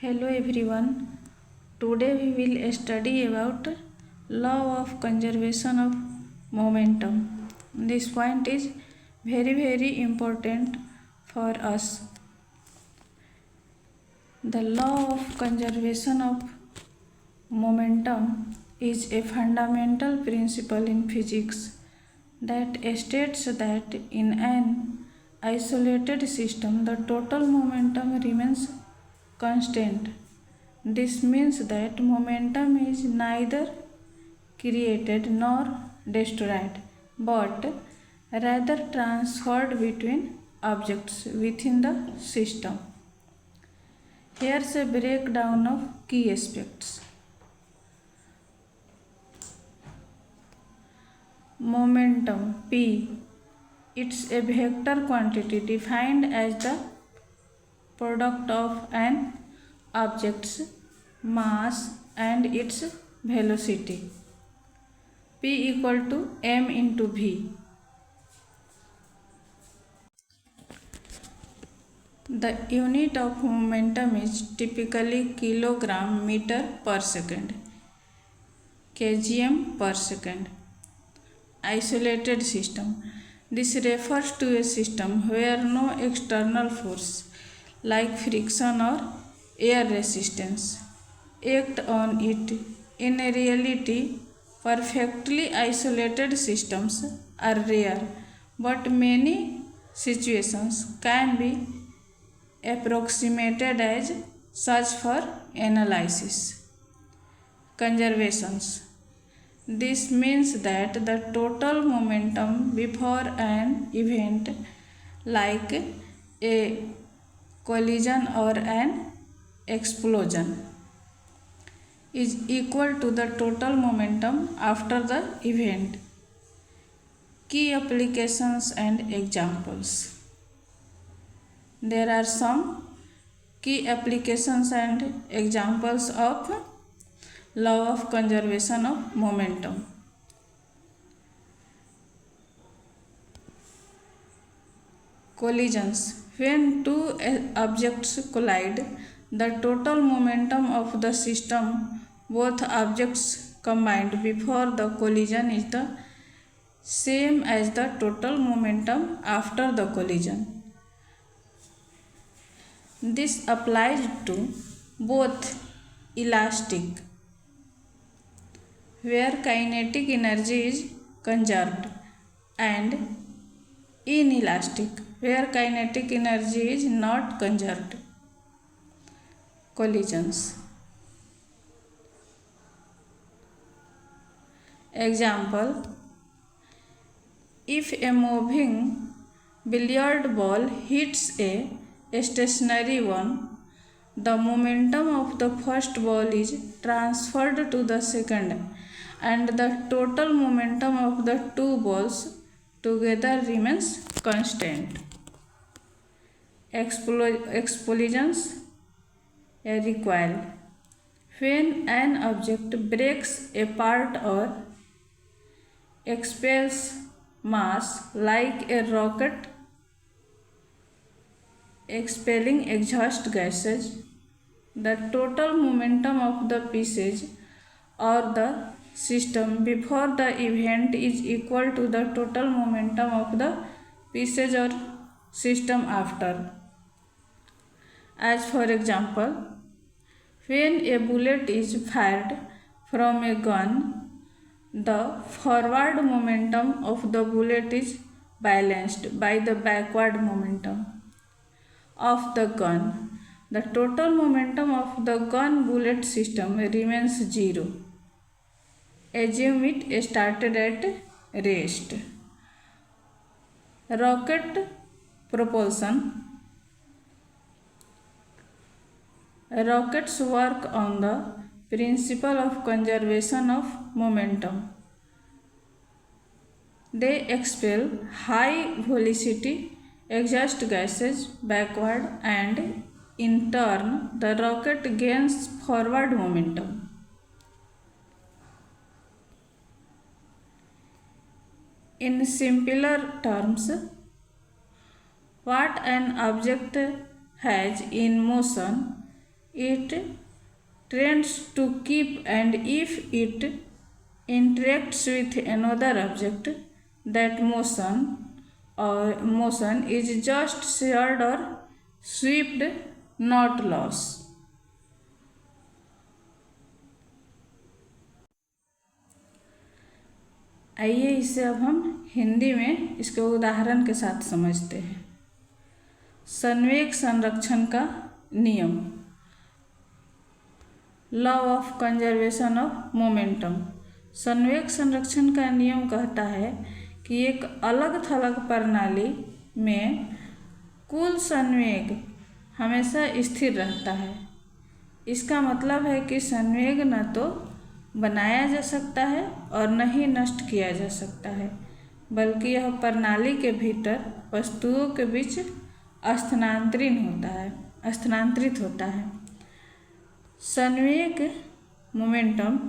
Hello everyone. Today we will study about law of conservation of momentum. This point is very important for us. The law of conservation of momentum is a fundamental principle in physics that states that in an isolated system the total momentum remains constant. This means that momentum is neither created nor destroyed, but rather transferred between objects within the system. Here's a breakdown of key aspects. Momentum P. It's a vector quantity defined as the product of an object's mass and its velocity. P equal to m into v. The unit of momentum is typically kilogram meter per second, kgm per second. Isolated system. This refers to a system where no external force like friction or air resistance act on it. In reality, perfectly isolated systems are rare, but many situations can be approximated as such for analysis. Conservations. This means that the total momentum before an event like a collision or an explosion is equal to the total momentum after the event. Key applications and examples. There are some key applications and examples of law of conservation of momentum. Collisions. When two objects collide, the total momentum of the system, both objects combined before the collision, is the same as the total momentum after the collision. This applies to both elastic, where kinetic energy is conserved, and inelastic, where kinetic energy is not conserved. Collisions. Example: if a moving billiard ball hits a stationary one, the momentum of the first ball is transferred to the second, and the total momentum of the two balls together remains constant. Explosions. A recoil. When an object breaks apart or expels mass, like a rocket expelling exhaust gases, the total momentum of the pieces or the system before the event is equal to the total momentum of the pieces or system after. As for example, when a bullet is fired from a gun, the forward momentum of the bullet is balanced by the backward momentum of the gun. The total momentum of the gun bullet system remains zero. Assume it started at rest. Rocket propulsion. Rockets work on the principle of conservation of momentum. They expel high velocity exhaust gases backward, and in turn the rocket gains forward momentum. In simpler terms, what an object has in motion it tends to keep, and if it interacts with another object, that motion is just shared or swept, not loss. आइए इसे अब हम हिंदी में इसके उदाहरण के साथ समझते हैं। संवेग संरक्षण का नियम, law of conservation of momentum. संवेग संरक्षण का नियम कहता है कि एक अलग थलग प्रणाली में कुल संवेग हमेशा स्थिर रहता है। इसका मतलब है कि संवेग न तो बनाया जा सकता है और न ही नष्ट किया जा सकता है, बल्कि यह प्रणाली के भीतर वस्तुओं के बीच स्थानांतरित होता है। संवेग मोमेंटम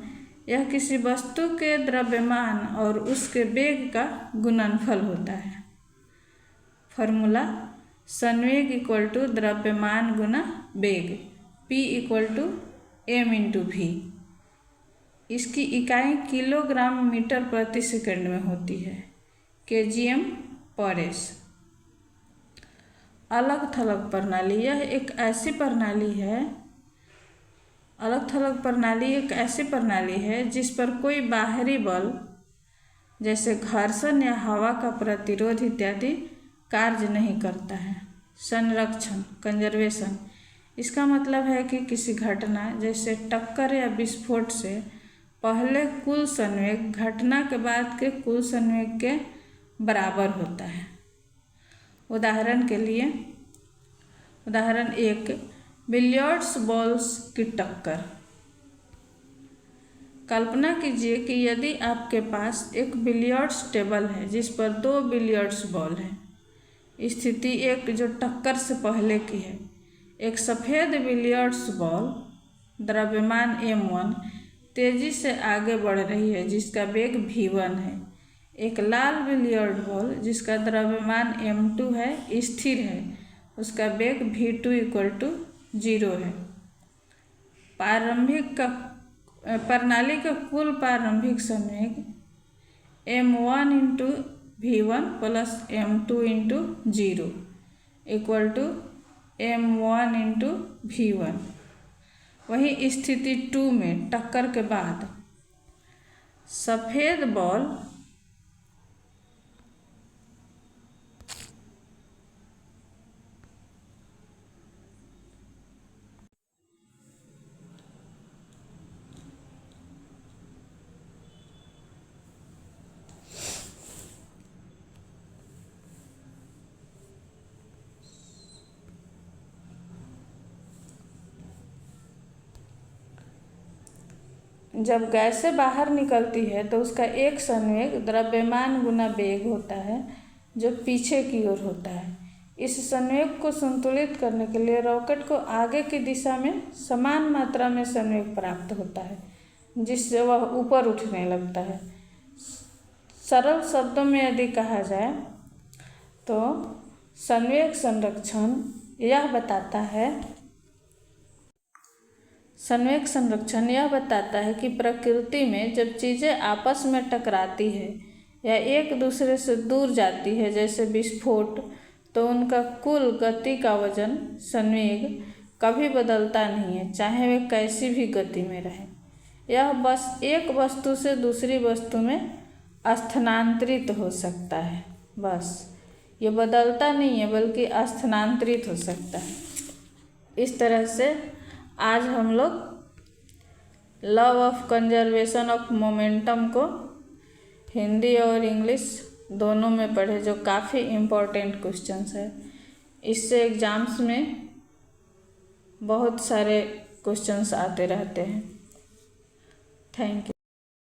यह किसी वस्तु के द्रव्यमान और उसके वेग का गुणनफल होता है। फॉर्मूला, संवेग इक्वल टू द्रव्यमान गुना वेग, P इक्वल टू m/v। इसकी इकाई किलोग्राम मीटर प्रति सेकंड में होती है, kgm/s। अलग थलग प्रणाली, यह एक ऐसी प्रणाली है, अलग थलग प्रणाली एक ऐसी प्रणाली है जिस पर कोई बाहरी बल जैसे घर्षण या हवा का प्रतिरोध इत्यादि कार्य नहीं करता है। संरक्षण, कंजर्वेशन, इसका मतलब है कि किसी घटना जैसे टक्कर या विस्फोट से पहले कुल संवेग घटना के बाद के कुल संवेग के बराबर होता है। उदाहरण के लिए, उदाहरण 1, बिलियर्ड्स बॉल्स की टक्कर। कल्पना कीजिए कि यदि आपके पास एक बिलियर्ड्स टेबल है जिस पर 2 बिलियर्ड्स बॉल हैं। स्थिति 1 जो टक्कर से पहले की है, एक सफ़ेद बिलियर्ड्स बॉल द्रव्यमान m1 तेजी से आगे बढ़ रही है जिसका वेग v1 है। एक लाल बिलियर्ड बॉल जिसका द्रव्यमान m2 है स्थिर है, उसका वेग v2 इक्वल टू 0 है। प्रणाली का कुल प्रारंभिक संवेग m1/v1 plus m2/0 equal to m1/v1। वहीं स्थिति 2 में टक्कर के बाद सफ़ेद बॉल जब गैस से बाहर निकलती है तो उसका एक संवेग द्रव्यमान गुना वेग होता है जो पीछे की ओर होता है। इस संवेग को संतुलित करने के लिए रॉकेट को आगे की दिशा में समान मात्रा में संवेग प्राप्त होता है जिससे वह ऊपर उठने लगता है। सरल शब्दों में यदि कहा जाए तो संवेग संरक्षण यह बताता है कि प्रकृति में जब चीज़ें आपस में टकराती है या एक दूसरे से दूर जाती है जैसे विस्फोट, तो उनका कुल गति का वजन संवेग कभी बदलता नहीं है, चाहे वे कैसी भी गति में रहे। यह बस एक वस्तु से दूसरी वस्तु में स्थानांतरित हो सकता है, बस ये बदलता नहीं है बल्कि स्थानांतरित हो सकता है। इस तरह से आज हम लोग law of conservation of momentum को हिंदी और इंग्लिश दोनों में पढ़े, जो काफ़ी इम्पोर्टेंट क्वेश्चंस है। इससे एग्ज़ाम्स में बहुत सारे क्वेश्चंस आते रहते हैं। Thank you.